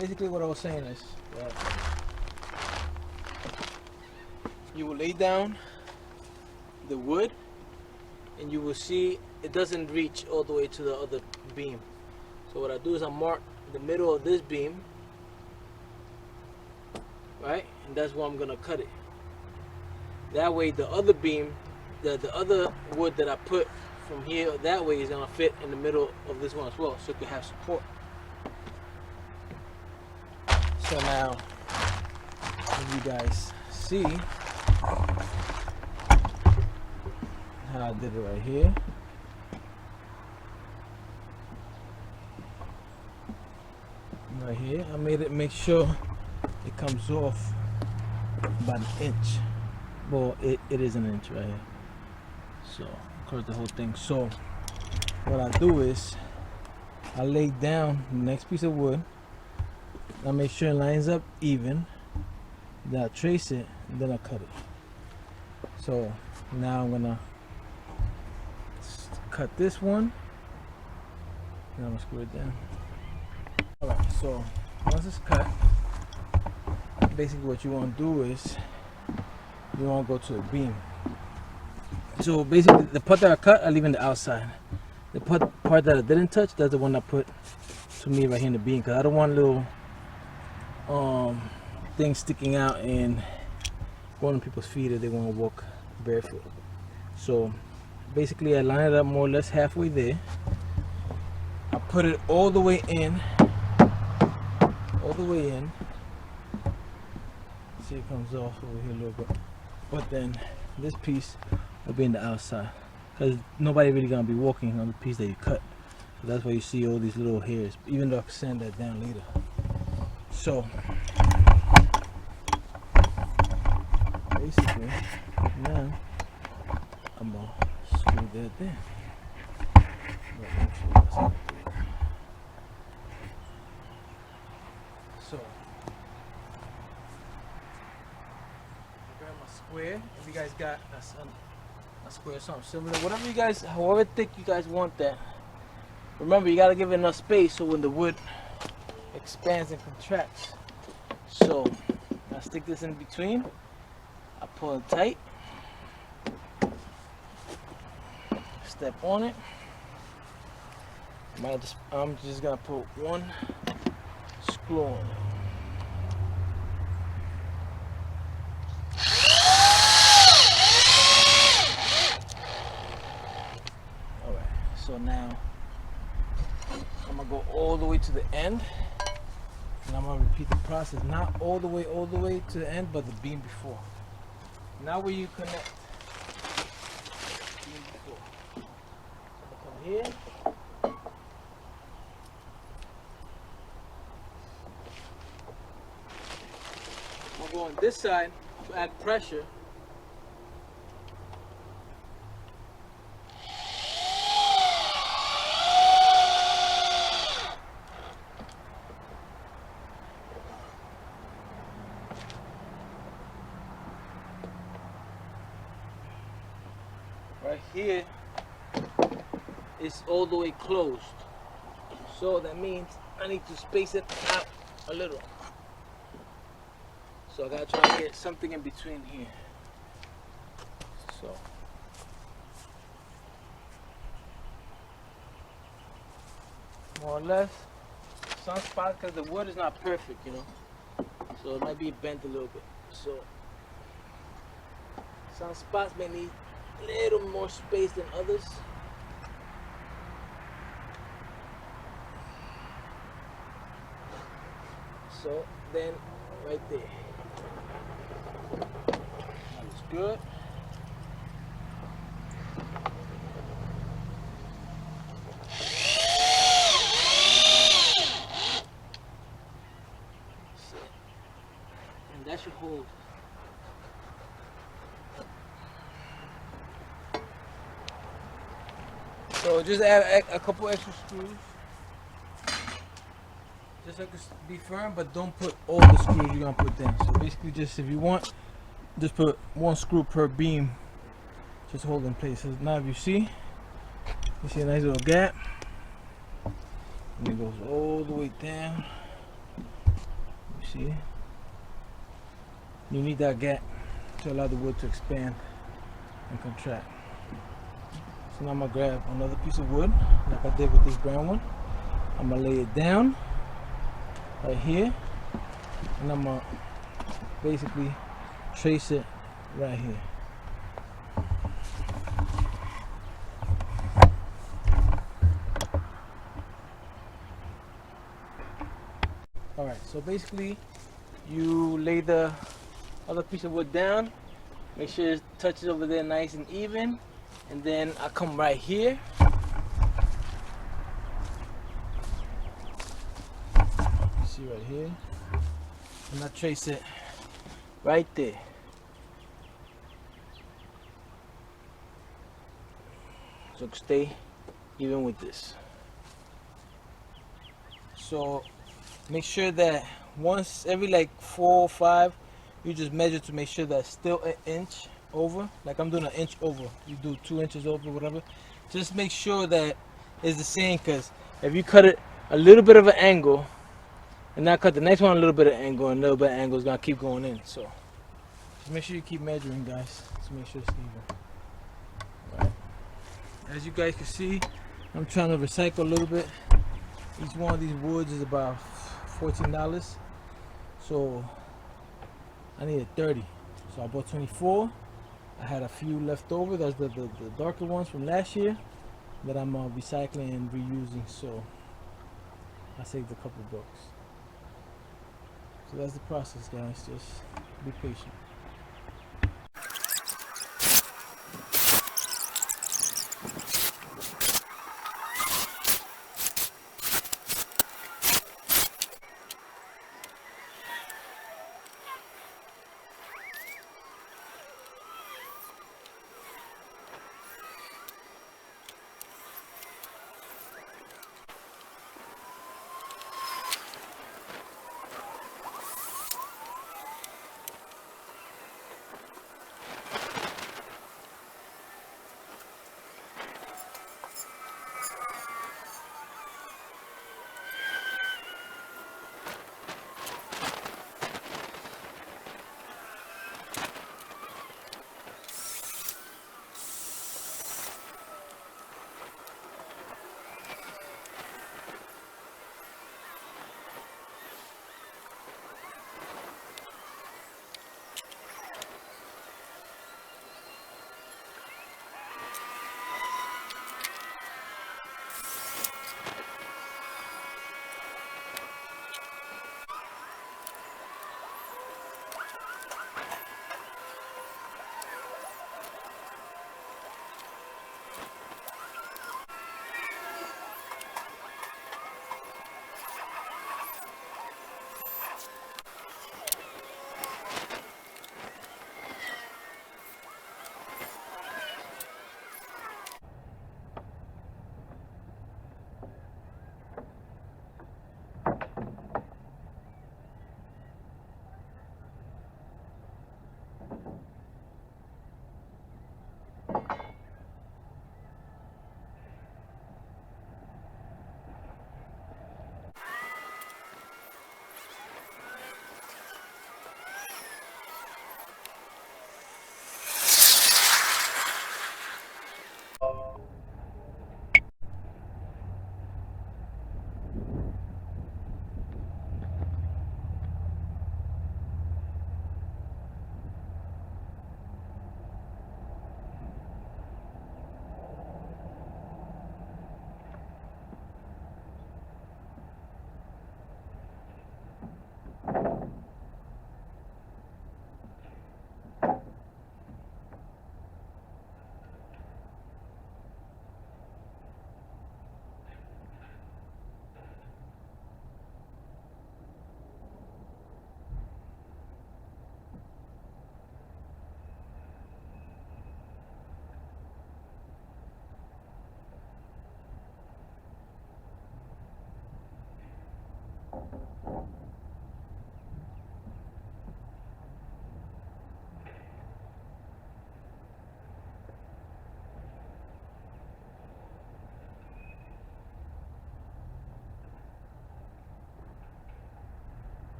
basically what I was saying is that you will lay down the wood and you will see it doesn't reach all the way to the other beam. So what I do is I mark the middle of this beam, right? And that's where I'm gonna cut it. That way the other beam, the other wood that I put from here that way is gonna fit in the middle of this one as well, so it can have support. So now, as you guys see how I did it right here. Right here, I made it make sure it comes off about an inch. Well, it is an inch right here. So, across the whole thing. So, what I do is I lay down the next piece of wood. I make sure it lines up even. Then I trace it, and then I cut it. So now I'm gonna cut this one. Now I'm gonna screw it down. Alright, so once it's cut, basically what you want to do is you want to go to the beam. So basically the part that I cut, I leave in the outside. The part that I didn't touch, that's the one I put to me right here in the beam, because I don't want little things sticking out and going on people's feet if they want to walk barefoot. So basically I line it up more or less halfway there. I put it all the way in. See, it comes off over here a little bit, but then this piece will be in the outside because nobody really gonna be walking on the piece that you cut. So that's why you see all these little hairs, even though I can sand that down later. So basically now I'm gonna screw that there. So grab my square. If you guys got a square or something similar, whatever you guys, however thick you guys want that. Remember, you gotta give it enough space so when the wood expands and contracts. So I stick this in between. I pull it tight. Step on it. I'm just gonna put one screw on it. Alright, so now I'm gonna go all the way to the end, and I'm gonna repeat the process. Not all the way to the end, but the beam before. Now where you connect beam before. Come here. I'm gonna go on this side to add pressure. Right here is all the way closed, so that means I need to space it out a little. So I gotta try to get something in between here. So more or less, some spots, because the wood is not perfect, you know, so it might be bent a little bit. So some spots may need a little more space than others. So then right there, that looks good. And that should hold. So just add a couple extra screws, just so it can be firm, but don't put all the screws you're gonna put down. So basically, just if you want, just put one screw per beam, just hold in place. So now if you see a nice little gap, and it goes all the way down see, you need that gap to allow the wood to expand and contract. So now I'm gonna grab another piece of wood like I did with this brown one. I'm gonna lay it down right here, and I'm gonna basically trace it right here. Alright, so basically you lay the other piece of wood down, make sure it touches over there nice and even, and then I come right here. You see right here, and I trace it right there. So stay even with this. So make sure that once every like 4 or 5, you just measure to make sure that's still an inch over. Like I'm doing an inch over. You do 2 inches over, whatever. Just make sure that it's the same, because if you cut it a little bit of an angle, and now cut the next one a little bit of angle, and a little bit of angle is gonna keep going in. So just make sure you keep measuring, guys, to make sure it's even. Right. As you guys can see, I'm trying to recycle a little bit. Each one of these woods is about $14, so I needed 30. So I bought 24. I had a few left over. That's the darker ones from last year that I'm recycling and reusing. So I saved a couple bucks. So that's the process, guys. Just be patient.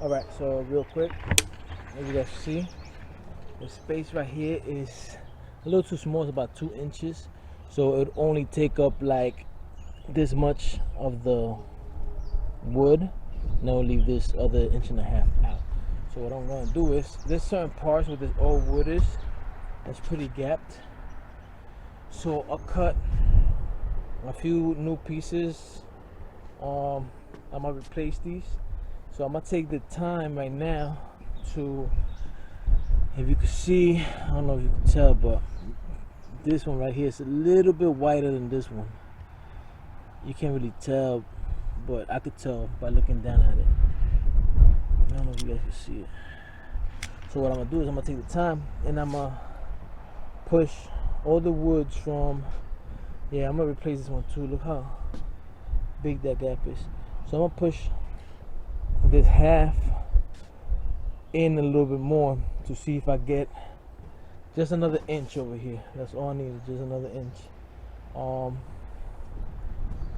Alright, so real quick, as you guys see, the space right here is a little too small. It's about 2 inches, so it would only take up like this much of the wood, and I'll leave this other 1.5 inches out. So what I'm going to do is, there's certain parts where this old wood is that's pretty gapped, so I'll cut a few new pieces. I'm gonna replace these, so I'm gonna take the time right now to, if you can see, I don't know if you can tell, but this one right here is a little bit wider than this one. You can't really tell, but I could tell by looking down at it. I don't know if you guys can see it. So what I'm gonna do is I'm gonna take the time and I'm gonna push all the woods from, yeah, I'm gonna replace this one too. Look how big that gap is. So I'm gonna push this half in a little bit more to see if I get just another inch over here. That's all I need, is just another inch.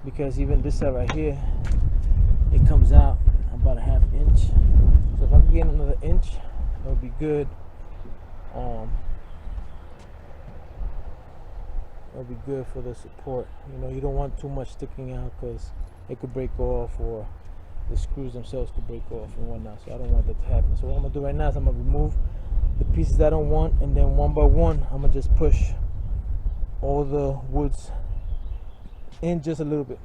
Because even this side right here, it comes out about a 1/2 inch. So if I can gain another inch, that would be good. That'll be good for the support. You know, you don't want too much sticking out because it could break off, or the screws themselves could break off and whatnot. So I don't want that to happen. So what I'm gonna do right now is I'm gonna remove the pieces I don't want, and then one by one I'm gonna just push all the woods in just a little bit.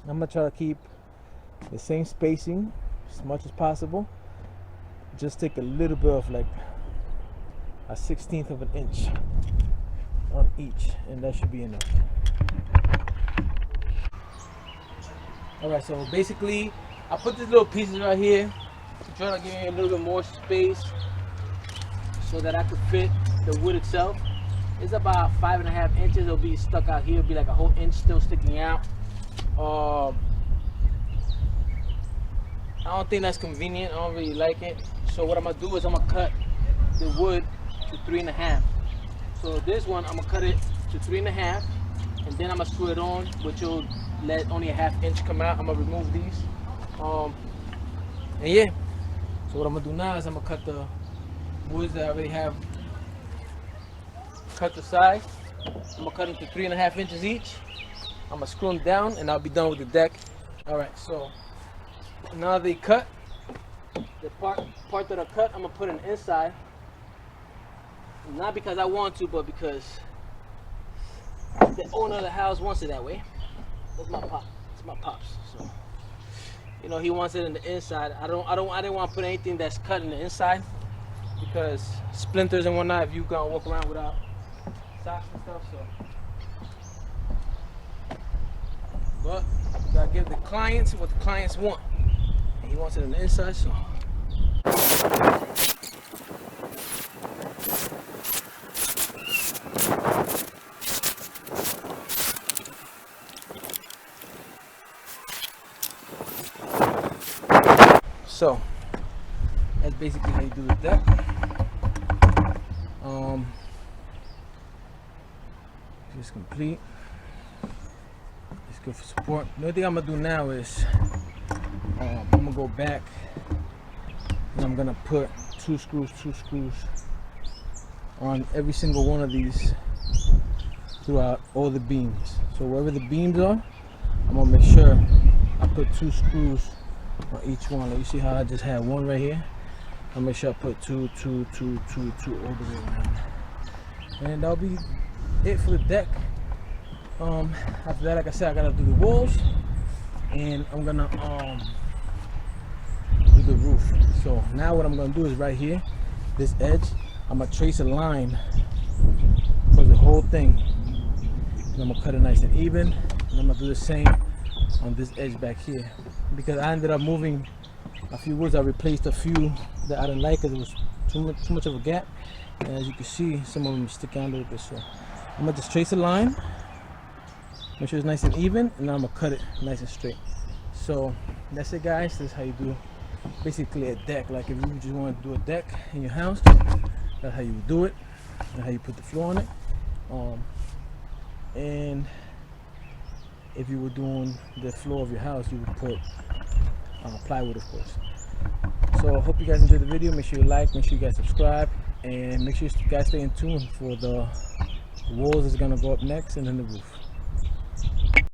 I'm gonna try to keep the same spacing as much as possible. Just take a little bit of like a 1/16 of an inch on each, and that should be enough. Alright, so basically I put these little pieces right here to try to give me a little bit more space so that I could fit the wood itself. It's about 5.5 inches. It'll be stuck out here. It'll be like a whole inch still sticking out. I don't think that's convenient. I don't really like it. So what I'm gonna do is I'm gonna cut the wood to 3.5. So this one I'm gonna cut it to 3.5, and then I'm gonna screw it on, which will let only a 1/2 inch come out. I'm gonna remove these. And yeah. So what I'm gonna do now is I'm gonna cut the woods that I already have cut the size. I'm gonna cut them to 3.5 inches each. I'm gonna screw them down and I'll be done with the deck. Alright, so now they cut. The part that I cut, I'm gonna put it inside. Not because I want to, but because the owner of the house wants it that way. That's my pop. It's my pops. So you know, he wants it in the inside. I didn't want to put anything that's cut in the inside, because splinters and whatnot if you gonna walk around without socks and stuff. So, but you gotta give the clients what the clients want, and he wants it on the inside. So. So that's basically how you do the deck. It's complete. It's good for support. The only thing I'm gonna do now is I'm gonna go back and I'm gonna put two screws on every single one of these throughout all the beams. So wherever the beams are, I'm gonna make sure I put 2 screws on each one. Like you see how I just had one right here? I'll make sure I put two all the way around. And that'll be it for the deck. After that, like I said, I gotta do the walls, and I'm gonna do the roof. So now what I'm gonna do is right here, this edge, I'm gonna trace a line for the whole thing, and I'm gonna cut it nice and even, and I'm gonna do the same on this edge back here, because I ended up moving a few woods. I replaced a few that I didn't like because it was too much of a gap, and as you can see, some of them stick out a little bit. So I'm gonna just trace a line, make sure it's nice and even, and now I'm gonna cut it nice and straight. So that's it, guys. This is how you do basically a deck. Like if you just want to do a deck in your house, that's how you would do it, and how you put the floor on it. And if you were doing the floor of your house, you would put plywood, of course. So I hope you guys enjoyed the video. Make sure you like, make sure you guys subscribe, and make sure you guys stay in tune for the walls that's gonna go up next and then the roof.